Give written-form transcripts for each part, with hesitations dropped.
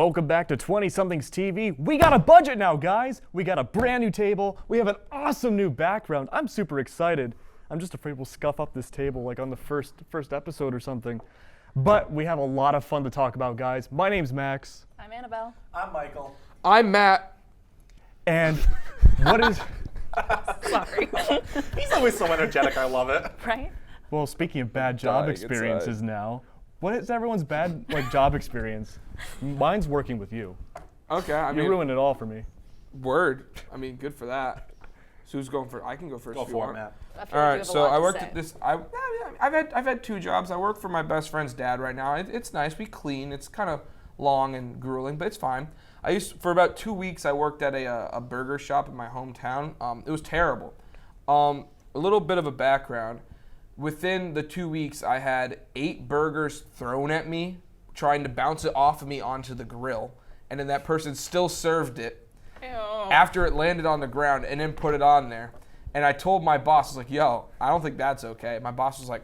Welcome back to 20-somethings TV. We got a budget now, guys. We got a brand new table. We have an awesome new background. I'm super excited. I'm just afraid we'll scuff up this table like on the first episode or something. But we have a lot of fun to talk about, guys. My name's Max. I'm Annabelle. I'm Michael. I'm Matt. And what is... Sorry. He's always so energetic, I love it. Right? Well, speaking of bad job dying experiences now, what is everyone's bad job experience? Mine's working with you. Okay, I You mean, ruined it all for me. word. I mean, good for that. So who's going for? I can go first. Go if you for it, want. Matt. I feel All like you right, have a so lot I to worked say. at this. I've had 2 jobs. I work for my best friend's dad right now. It's nice. We clean. It's kind of long and grueling, but it's fine. For about 2 weeks. I worked at a burger shop in my hometown. It was terrible. A little bit of a background. Within the 2 weeks, I had 8 burgers thrown at me, trying to bounce it off of me onto the grill, and then that person still served it Ew. after it landed on the ground and then put it on there. And I told my boss, I was like, yo, I don't think that's okay. My boss was like,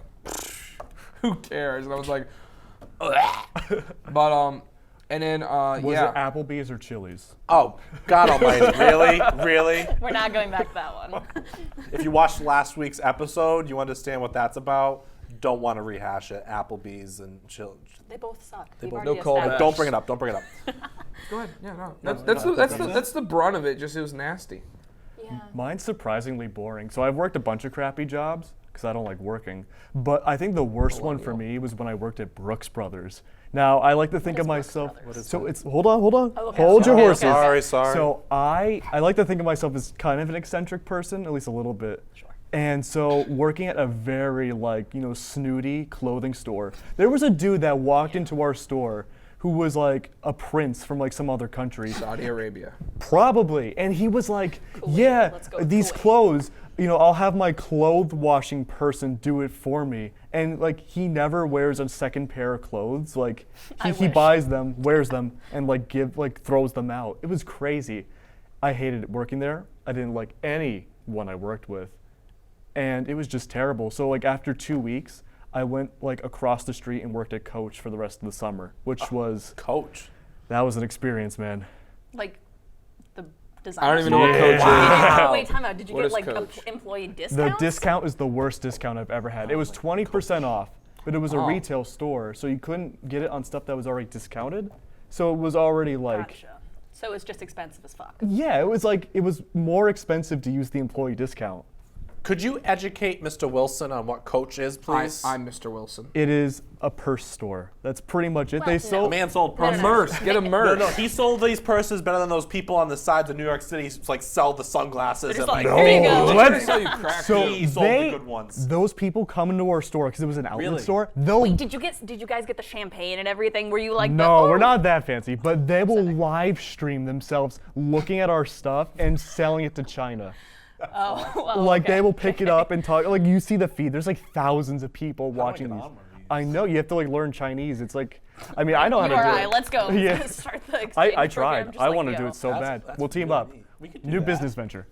who cares? And I was like, but, and then, Was yeah. it Applebee's or Chili's? Oh, God almighty. Really? Really? We're not going back to that one. If you watched last week's episode, you understand what that's about. Don't want to rehash it. Applebee's and Chill. They both suck. They We've both- already No callback. established. Don't bring it up. Don't bring it up. Go ahead. Yeah, no. No, That's the brunt of it. Just it was nasty. Yeah. Mine's surprisingly boring. So I've worked a bunch of crappy jobs because I don't like working. But I think the worst one for me was when I worked at Brooks Brothers. Now, I like to think of is Brooks myself. Brothers? So it's hold on. Oh, okay. Hold your Okay, horses. okay. Sorry. So I like to think of myself as kind of an eccentric person, at least a little bit. Sure. And so working at a very snooty clothing store, there was a dude that walked into our store who was like a prince from like some other country. Saudi Arabia. Probably. And he was like, Kuwait. yeah, Let's go these Kuwait. clothes, I'll have my clothes washing person do it for me. And like he never wears a second pair of clothes. Like I he wish. buys them, wears them, and throws them out. It was crazy. I hated it working there. I didn't like anyone I worked with. And it was just terrible. So like after 2 weeks, I went like across the street and worked at Coach for the rest of the summer, which Coach. that was an experience, man. Like the design. I don't even know what Yeah. Coach is. Wow. Wait, time out. Did you What get is like Coach? employee The discounts? discount is the worst discount I've ever had. It was 20% off, but it was a Oh. retail store, so you couldn't get it on stuff that was already discounted. So it was already like, Gotcha. So it's just expensive as fuck. yeah, it was more expensive to use the employee discount. Could you educate Mr. Wilson on what Coach is, please? I'm Mr. Wilson. It is a purse store. That's pretty much it. Well, they no. sold. Man sold No, purses. no, no. Merce. Get a merch. No, he sold these purses better than those people on the sides of New York City like sell the sunglasses They're and just like, like. here you go. They're What? trying to sell you crack. So He sold the they, good ones. those people come into our store because it was an outlet Really? store. They'll Wait, did you guys get the champagne and everything? Were you like, No, oh. we're not that fancy, but they will live stream themselves looking at our stuff and selling it to China. Oh, well, Like okay. they will pick it up and talk. Like you see the feed. There's like thousands of people watching get these. on one of these? I know you have to like learn Chinese. It's like, I mean, I know how You to or do I, it. let's go. Yeah. Start the exchange I program tried. just I like want to you. do it so bad. That's We'll team really up. neat. We could do New that. business venture.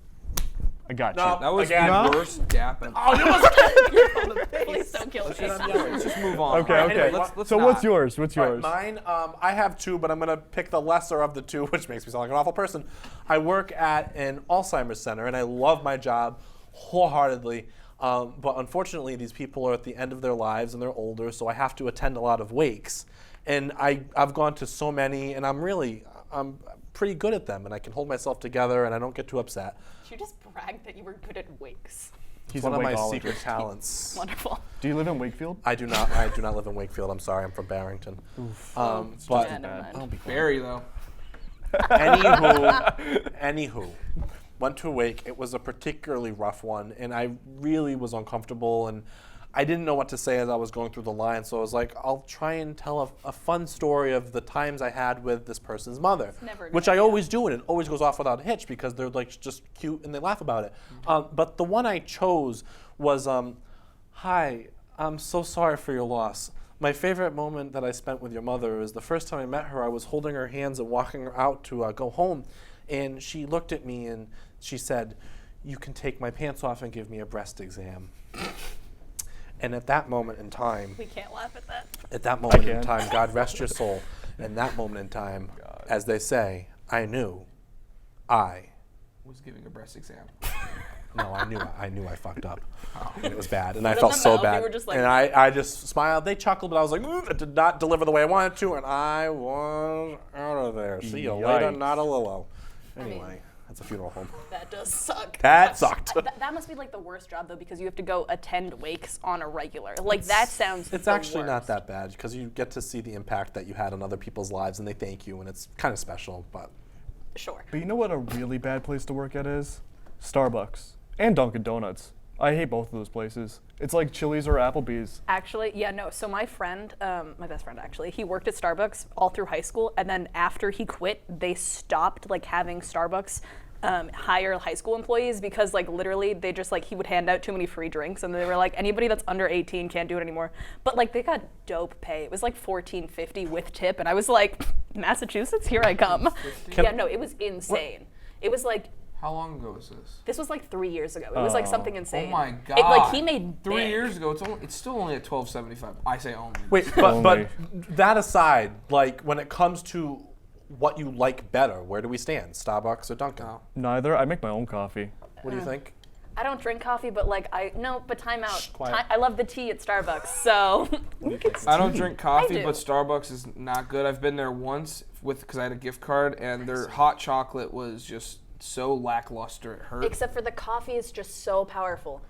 I got No. you. That was Again. the No. worst dapping. Oh, you must Please don't kill me. Let's just move on. Okay, All right, okay. anyway, let's So not. what's yours? What's All right, yours? mine, I have 2, but I'm going to pick the lesser of the 2, which makes me sound like an awful person. I work at an Alzheimer's center, and I love my job wholeheartedly. But unfortunately, these people are at the end of their lives, and they're older, so I have to attend a lot of wakes. And I've gone to so many, and I'm pretty good at them, and I can hold myself together, and I don't get too upset. You just bragged that you were good at wakes. He's It's one a of my wakeologist. secret talents. Wonderful. Do you live in Wakefield? I do not live in Wakefield. I'm sorry, I'm from Barrington. But Yeah, never mind. Barry, though. Anywho, went to a wake. It was a particularly rough one, and I really was uncomfortable, and I didn't know what to say as I was going through the line. So I was like, I'll try and tell a fun story of the times I had with this person's mother, never a good which I idea. always do, and it always goes off without a hitch because they're like just cute and they laugh about it. But the one I chose was, "Hi, I'm so sorry for your loss. My favorite moment that I spent with your mother is the first time I met her. I was holding her hands and walking her out to go home, and she looked at me and she said, 'You can take my pants off and give me a breast exam.'" And at that moment in time, We can't laugh at that. at that moment in can. time, God rest your soul. In that moment in time, as they say, I knew I Was giving a breast exam. No, I knew I fucked up. And it was bad, and I With felt the so mouth, you bad. were just like- And I just smiled. They chuckled, but I was like, it did not deliver the way I wanted to, and I was out of there. See you later, Yikes. not a Lilo. mean- Anyway, that's a funeral home. That does suck. That sucked. That must be like the worst job though, because you have to go attend wakes on a regular. Like that sounds. It's the actually not worst. that bad because you get to see the impact that you had on other people's lives, and they thank you, and it's kind of special. But Sure. But you know what a really bad place to work at is? Starbucks and Dunkin' Donuts. I hate both of those places. It's like Chili's or Applebee's. Actually, yeah, no. So my friend, my best friend actually, he worked at Starbucks all through high school, and then after he quit, they stopped like having Starbucks hire high school employees because like literally they just like he would hand out too many free drinks, and they were like anybody that's under 18 can't do it anymore. But like they got dope pay. It was like $14.50 with tip, and I was like, Massachusetts, here I come. Yeah, no, it was insane. It was like. How long ago was this? This was like 3 years ago. It was like something insane. Oh my god! Like he made 3 bank. years ago. It's still only at $12.75. I say only. wait, but Only. that aside, like when it comes to what you like better, where do we stand? Starbucks or Dunkin'? No. Neither. I make my own coffee. What do you think? I don't drink coffee, but like time out. quiet. I love the tea at Starbucks, so I don't drink coffee, do. but Starbucks is not good. I've been there once because I had a gift card, and their hot chocolate was just so lackluster. It hurt. except for the coffee is just so powerful.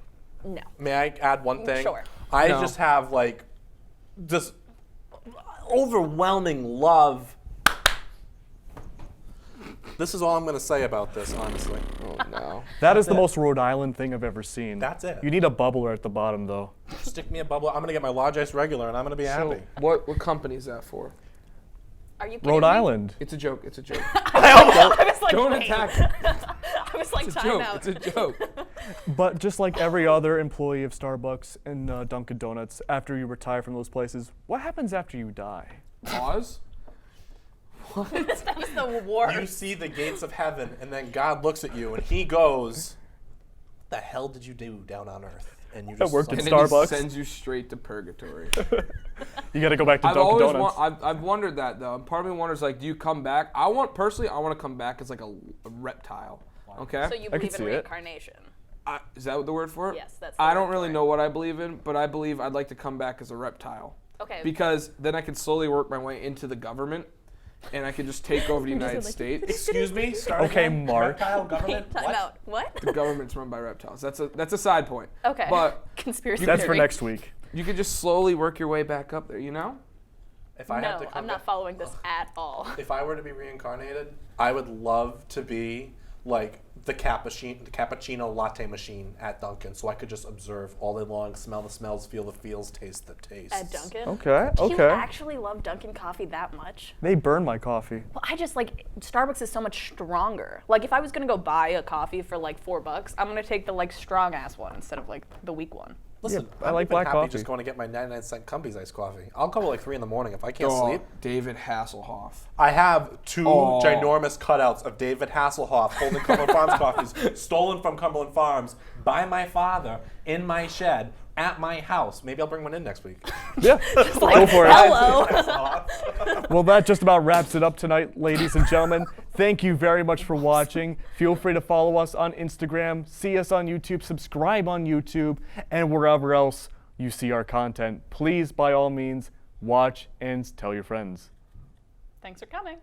No. May I add one thing? Sure. I No. just have like this overwhelming love. This is all I'm going to say about this, honestly. Oh no. That is the most Rhode Island thing I've ever seen. That's it. You need a bubbler at the bottom, though. Stick me a bubble. I'm going to get my large ice regular, and I'm going to be So happy. what company is that for? Are you kidding Rhode me? Island. It's a joke. It's a joke. I was like, Don't wait. attack. I was like, It's a time joke. out. It's a joke. But just like every other employee of Starbucks and Dunkin' Donuts, after you retire from those places, what happens after you die? Pause. That was the You worst. see the gates of heaven, and then God looks at you, and he goes, "What the hell did you do down on earth?" And you just worked saw- at And then he Starbucks. sends you straight to purgatory. You got to go back to I've Dunkin' always Donuts. I've wondered that though. And part of me wonders like, do you come back? I want to come back as like a reptile. Okay. So you could believe in see it. reincarnation? Is that the word for it? Yes, that's the I don't word really for it. know what I believe in, but I believe I'd like to come back as a reptile. Okay. Because then I can slowly work my way into the government, and I can just take over the United States. Excuse me. Start Okay, again? Mark. Reptile government. Time What? out. What? The government's run by reptiles. That's a side point. Okay. But Conspiracy That's for theory. next week. you could just slowly work your way back up there. You know? If I had No, to come I'm not back- following this at all. If I were to be reincarnated, I would love to be like the cappuccino latte machine at Dunkin', so I could just observe all day long, smell the smells, feel the feels, taste the tastes. At Dunkin'? Okay, Do you okay. actually love Dunkin' coffee that much? They burn my coffee. Well, I just like Starbucks is so much stronger. Like if I was gonna go buy a coffee for like $4, I'm gonna take the like strong ass one instead of like the weak one. Listen, I like I'm even black happy coffee. just going to get my 99-cent Cumbies iced coffee. I'll go at like 3 in the morning if I can't Oh, sleep. David Hasselhoff. I have 2 Oh. ginormous cutouts of David Hasselhoff holding Cumberland Farms coffees, stolen from Cumberland Farms by my father in my shed at my house. Maybe I'll bring one in next week. Yeah, Like, go for it. hello. Well, that just about wraps it up tonight, ladies and gentlemen. Thank you very much for watching. Feel free to follow us on Instagram, see us on YouTube, subscribe on YouTube, and wherever else you see our content. Please, by all means, watch and tell your friends. Thanks for coming.